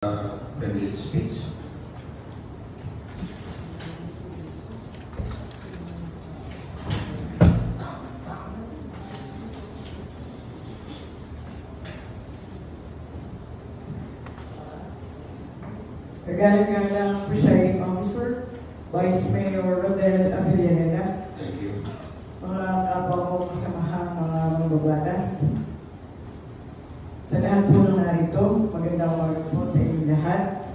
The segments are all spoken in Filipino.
privilege speech. Kagalang Presiding Officer, Vice Mayor Rodel Avellaneda. Thank you. Mga kapwa ko kasamahang mga mambabatas. Sa lahat po ng narito, magandang umaga po sa inyong lahat.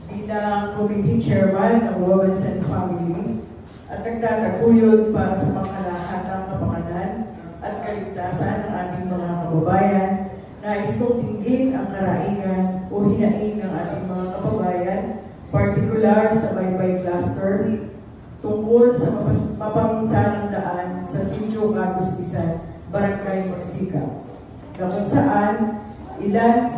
Bilang Committee Chairman ng Women's and Family at nagtataguyod para sa pangkalahatang kapakanan at kaligtasan ng ating mga kababayan, nais kong tinggin ang karaingan o hinaing ng ating mga kababayan, partikular sa Baybay Cluster, tungkol sa mapaminsanang daan sa Sitio Agustisan, Barangay Magsikap, na kung saan ilan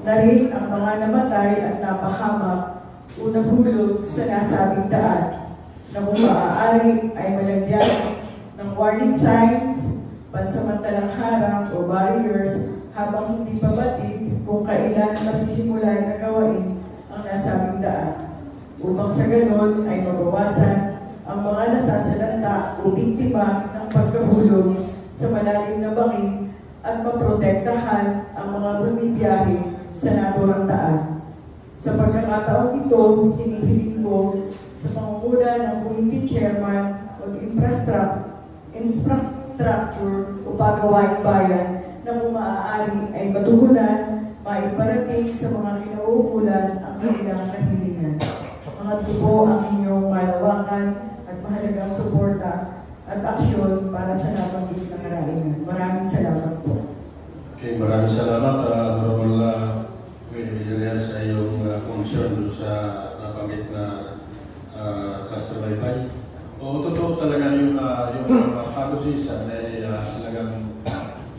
na rin ang mga namatay at napahamak o nahulog sa nasabing daan na kung maaari ay malagyan ng warning signs, pansamantalang harang o barriers habang hindi pa batid kung kailan masisimulan na gawain ang nasabing daan upang sa ganon ay mabawasan ang mga nasasalanta o biktima ng pagkahulog sa malalim na bangin at maprotektahan ang mga bumibiyahe sa naturang daan. Sa pagkakataong ito, hinihiling ko sa pangunguna ng Committee Chairman o Infrastructure o Pagawaing Bayan na kung maaari ay matugunan, maiparating sa mga kinauukulan ang kanilang kahilingan. Mga tubo ang inyong malawakan at mahalagang suporta at aksyon para sa nabanggit na karaingan. Maraming salamat po. Okay, maraming salamat, Honorable Villarreal, sa iyong concern sa nabanggit na cluster Baybay. O totoo talaga yung Agustisan ay talagang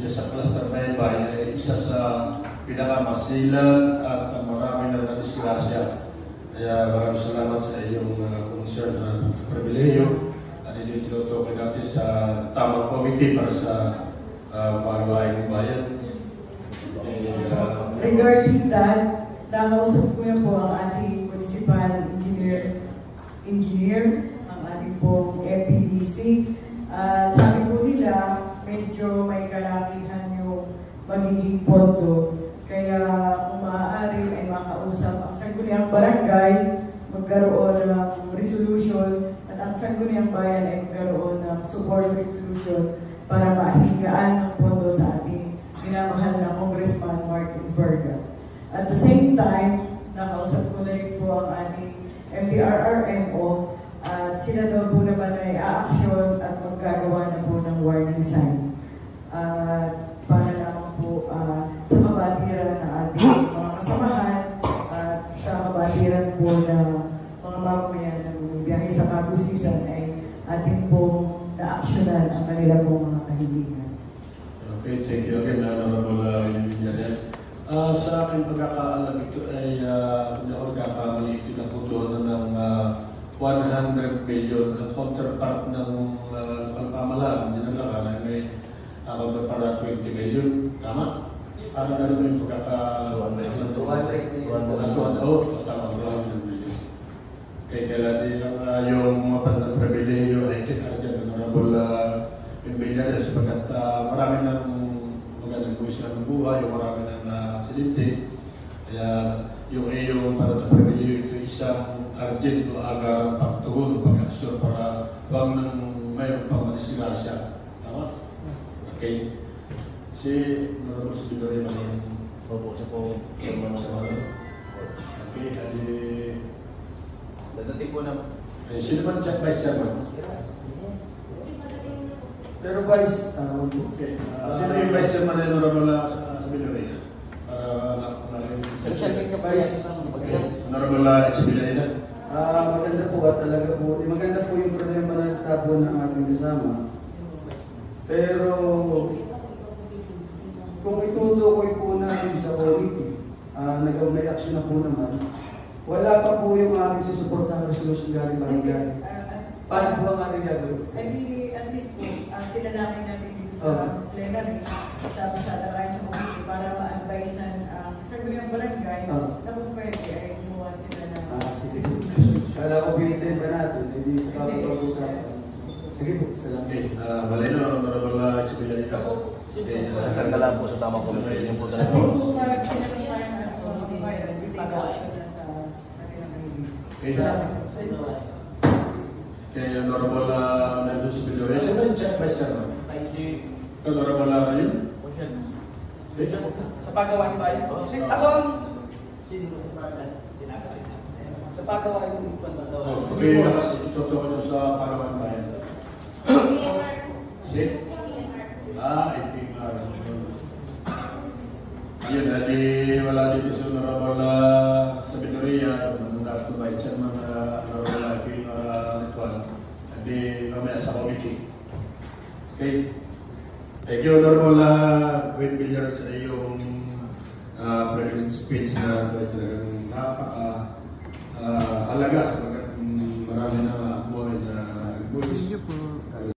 sa cluster Baybay ay isa sa pinakamasilan at marami na disgrasya. Kaya maraming salamat sa iyong concern sa pribileyo. Hindi tinutukoy natin sa tamang committee para sa pagawaing bayan. Regarding that, nakausap ko na po ang ating municipal engineer, ang ating po FPDC. Sabi po nila, medyo may kalakihan yung magiging pondo. Kaya kung maaari ay makausap ang sangguniang barangay, magkaroon ng resolution at ang sangguniang bayan ay magkaroon ng support resolution para mahigaan ng pondo sa ating minamahal na Congressman Martin Verga. At the same time, nakausap ko na rin po ang ating MPRRMO at sila daw po naman ay a-action at maggagawa na po ng warning sign. Para naman po sa kabatiran ng ating mga kasamahan at sa kabatiran po na mga mamamayan na bumibiyahe sa Agustisan ay ating pong na-actionan ang kanila pong mga kahilingan. Okay, thank you again, Honorable Villarreal. Sa aking pagkakaalam, ito ay hindi ako nagkakamali, pinaputuhan na ng 100 billion ang counterpart ng pamahalaan. Hindi na lang ay may para 20 billion. Tama? Parang gano'n yung pagkakaalam. 200 billion. Tama, 200 billion. Kaya kailan yung mga panang pribileyo ay kinagyan Honorable Villarreal sapagkat marami ng magandang buwis ng buhay, marami ng silinte. Kaya yung iyong panang pribileyo ito isang urgent o agarang pagtugon o pag-aksyon para huwag nang mayroon pang madisgrasya. Tama? Okay. Si Honorable Villarreal naman. Opo, siya po sa mga. Okay, adi... Dadating po na. Sino man siya Vice Chairman? Pero Vice, okay. Sino yung Vice Chairman na Honorable sa Villarreal? Social media Vice. Honorable Villarreal? Maganda po at talaga po. Maganda po yung problema na natapon ng ating kasama. Pero kung itutukoy po natin sa committee, may action na po naman, wala pa po yung aking susuportang resolution galing barangay. Paano po ang ating gagawin? At least po, tinalangin natin dito sa plenary, tapos tatalain sa committee para ma-advisean ang Sangguniang Barangay, na kung pwede ay gumawa sila ng... Sige. Kala ko bitin pa natin, hindi sa kapag-usapan. Sige po, salamat. Okay, Valeno, Honorable Exibilita. Okay, Nagkakalaan po sa tamang komite. Yung po At talaga. least kung pinag-tayo na ito, mga bayan, hindi pag-action na sa kanilang Okay. sa inyo. Okay, Honorable Nelson Sibilore. Sino yung Vice Chairman? Honorable Rayon? Sa paggawa ni Bayan? Ako ang... Sa paggawa ni Okay, itutukoy nyo sa Palawan Bayan. Si? IPR. Ayun, hindi wala dito sa Honorable Sabiduria, mandato Vice Chairman Honorable IPR Ritual. Hindi mamaya sa committee. Okay. Thank you, Honorable Wayne Villar, sa iyong president speech na talagang napaka-alaga sa marami na